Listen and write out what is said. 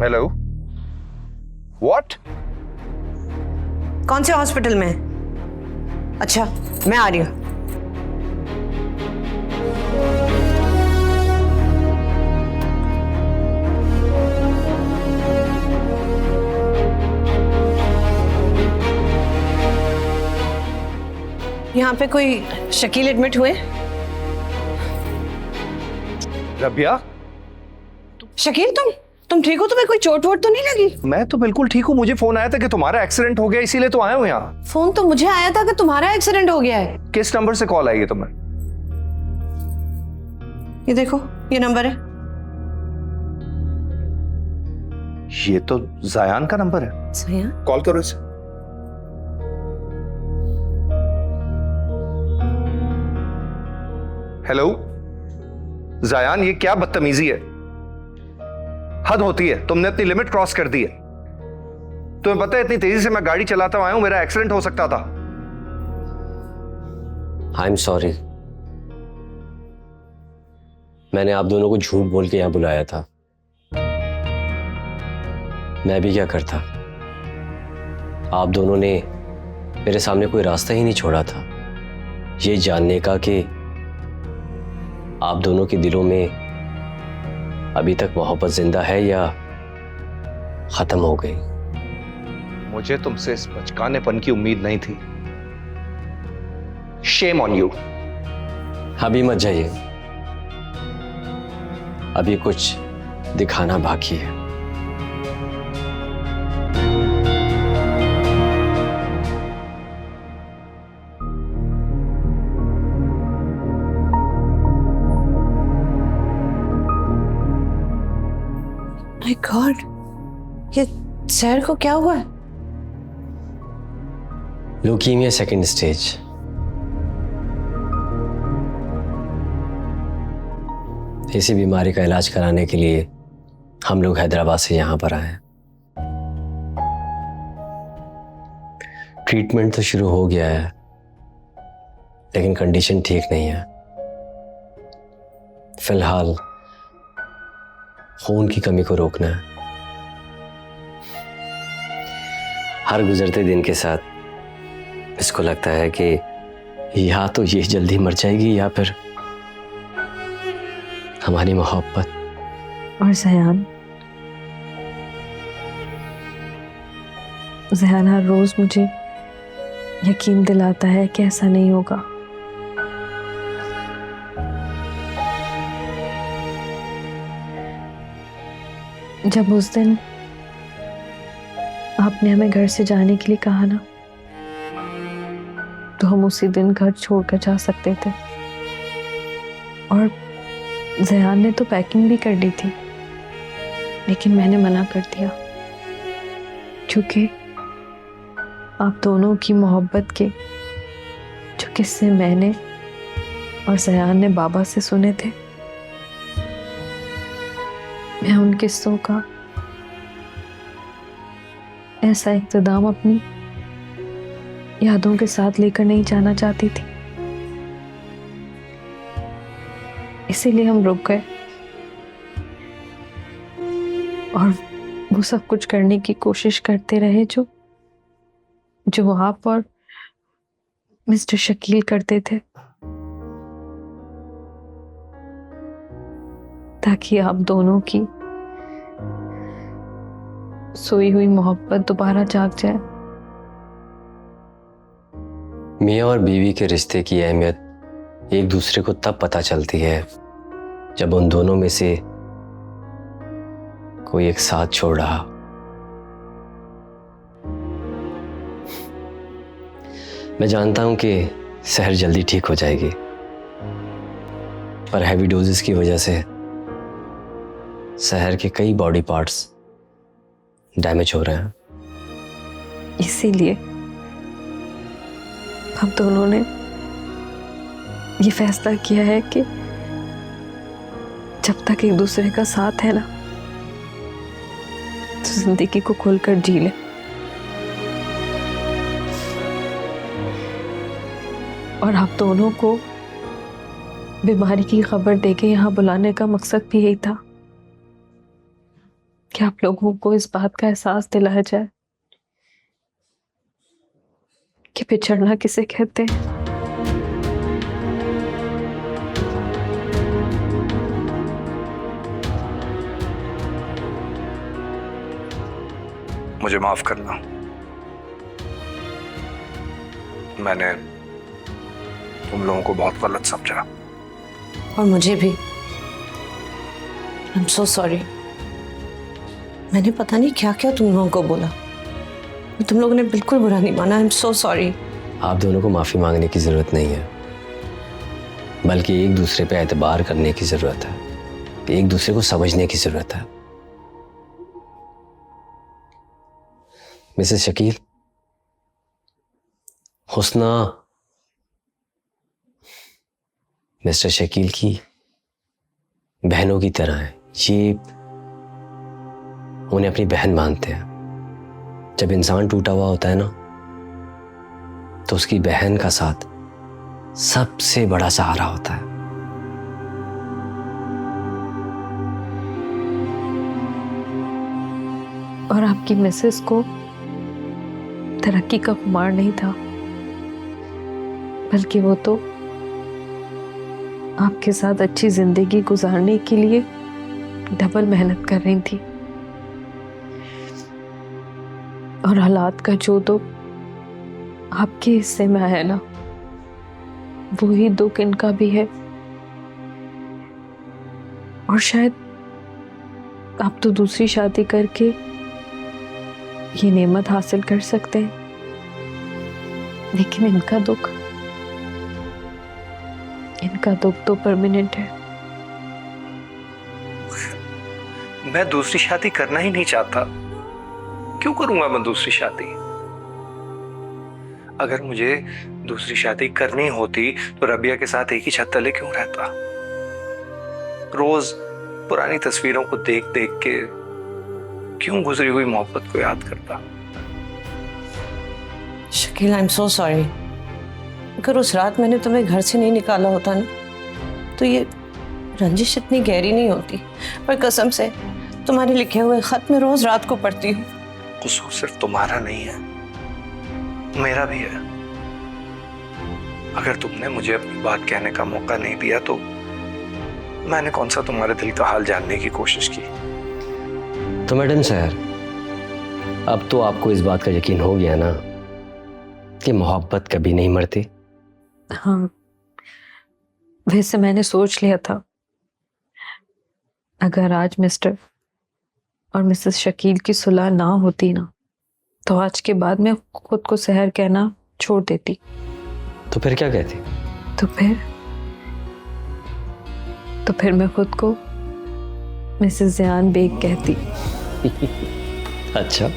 Hello, what? कौन से hospital में? अच्छा, मैं आ रही हूँ। यहाँ पे कोई शकील एडमिट हुए? रबिया, शकील, तुम ठीक हो? तुम्हें कोई चोट वोट तो नहीं लगी? मैं तो बिल्कुल ठीक हूँ। मुझे फोन आया था कि तुम्हारा एक्सीडेंट हो गया, इसीलिए तो आया हूँ यहाँ। फोन तो मुझे आया था कि तुम्हारा एक्सीडेंट हो गया है। किस नंबर से कॉल आई है तुम्हें? ये देखो, ये नंबर है। ये तो जायान का नंबर है। जायान? कॉल करो इसे। हेलो जायान, ये क्या बदतमीजी है? हद होती है, तुमने अपनी लिमिट क्रॉस कर दी है। तुम्हें पता है इतनी तेजी से मैं गाड़ी चलाता आया हूं, मेरा एक्सीडेंट हो सकता था। आई एम सॉरी, मैंने आप दोनों को झूठ बोल के यहां बुलाया था। मैं भी क्या करता, आप दोनों ने मेरे सामने कोई रास्ता ही नहीं छोड़ा था ये जानने का कि आप दोनों के दिलों में अभी तक मोहब्बत जिंदा है या खत्म हो गई। मुझे तुमसे इस बचकानेपन की उम्मीद नहीं थी। Shame on you. अभी मत जाइए, अभी कुछ दिखाना बाकी है। माय गॉड, ये सैर को क्या हुआ है? Leukaemia second stage. इसी बीमारी का इलाज कराने के लिए हम लोग हैदराबाद से यहां पर आए हैं। ट्रीटमेंट तो शुरू हो गया है, लेकिन कंडीशन ठीक नहीं है। फिलहाल खून की कमी को रोकना है। हर गुजरते दिन के साथ इसको लगता है कि या तो ये जल्दी मर जाएगी या फिर हमारी मोहब्बत। और ज़यान हर रोज मुझे यकीन दिलाता है कि ऐसा नहीं होगा। जब उस दिन आपने हमें घर से जाने के लिए कहा ना, तो हम उसी दिन घर छोड़कर जा सकते थे। और ज़यान ने तो पैकिंग भी कर ली थी, लेकिन मैंने मना कर दिया क्योंकि आप दोनों की मोहब्बत के जो किस्से मैंने और ज़यान ने बाबा से सुने थे, मैं उन किस्सों का ऐसा इक़्तिदाम अपनी यादों के साथ लेकर नहीं जाना चाहती थी। इसीलिए हम रुक गए और वो सब कुछ करने की कोशिश करते रहे जो आप और मिस्टर शकील करते थे, ताकि आप दोनों की सोई हुई मोहब्बत दोबारा जाग जाए। मियाँ और बीवी के रिश्ते की अहमियत एक दूसरे को तब पता चलती है जब उन दोनों में से कोई एक साथ छोड़ रहा। मैं जानता हूं कि सहर जल्दी ठीक हो जाएगी, पर हैवी डोजेस की वजह से सहर के कई बॉडी पार्ट्स डैमेज हो रहे हैं। इसीलिए हम दोनों ने ये फैसला किया है कि जब तक एक दूसरे का साथ है ना, तो जिंदगी को खुलकर जी ले। और आप दोनों को बीमारी की खबर देके यहाँ बुलाने का मकसद भी यही था कि कि आप लोगों को इस बात का एहसास दिलाया जाए कि बिछड़ना किसे कहते हैं। मुझे माफ करना, मैंने तुम लोगों को बहुत गलत समझा। और मुझे भी। I am so sorry. मैंने पता नहीं क्या क्या तुम लोगों को बोला। तुम लोगों ने बिल्कुल बुरा नहीं माना। I am so sorry. आप दोनों को माफी मांगने की जरूरत नहीं है, बल्कि एक दूसरे पे एतबार करने की जरूरत है, एक दूसरे को समझने की जरूरत है। मिसेस शकील, हुस्ना मिस्टर शकील की बहनों की तरह है। ये उन्हें अपनी बहन मानते हैं। जब इंसान टूटा हुआ होता है ना, तो उसकी बहन का साथ सबसे बड़ा सहारा होता है। और आपकी मिसेस को तरक्की का खुमार नहीं था, बल्कि वो तो आपके साथ अच्छी जिंदगी गुजारने के लिए डबल मेहनत कर रही थी। और हालात का जो दुख आपके हिस्से में आया ना, वही दुख इनका भी है। और शायद आप तो दूसरी शादी करके ये नेमत हासिल कर सकते हैं, लेकिन इनका दुख तो परमानेंट है। मैं दूसरी शादी करना ही नहीं चाहता। क्यों करूंगा मैं दूसरी शादी? अगर मुझे दूसरी शादी करनी होती तो रबिया के साथ एक ही छत तले क्यों रहता? रोज पुरानी तस्वीरों को देख देख के क्यों गुजरी हुई मोहब्बत को याद करता? Shakeel, I am so sorry. अगर उस रात मैंने तुम्हें घर से नहीं निकाला होता ना, तो ये रंजिश इतनी गहरी नहीं होती। पर कसम से तुम्हारे लिखे हुए खत मैं रोज रात को पढ़ती हूँ। कसूर सिर्फ तुम्हारा नहीं है, मेरा भी है। अगर तुमने मुझे अपनी बात कहने का मौका नहीं दिया तो मैंने कौन सा तुम्हारे दिल का हाल जानने की कोशिश की? तो मैडम सर, अब तो आपको इस बात का यकीन हो गया ना कि मोहब्बत कभी नहीं मरती। हाँ, वैसे मैंने सोच लिया था, अगर आज मिस्टर और मिसेस शकील की सुलह ना होती ना, तो आज के बाद मैं खुद को सहर कहना छोड़ देती। तो फिर क्या कहती? तो फिर मैं खुद को मिसेस ज़ियान बेग कहती। अच्छा।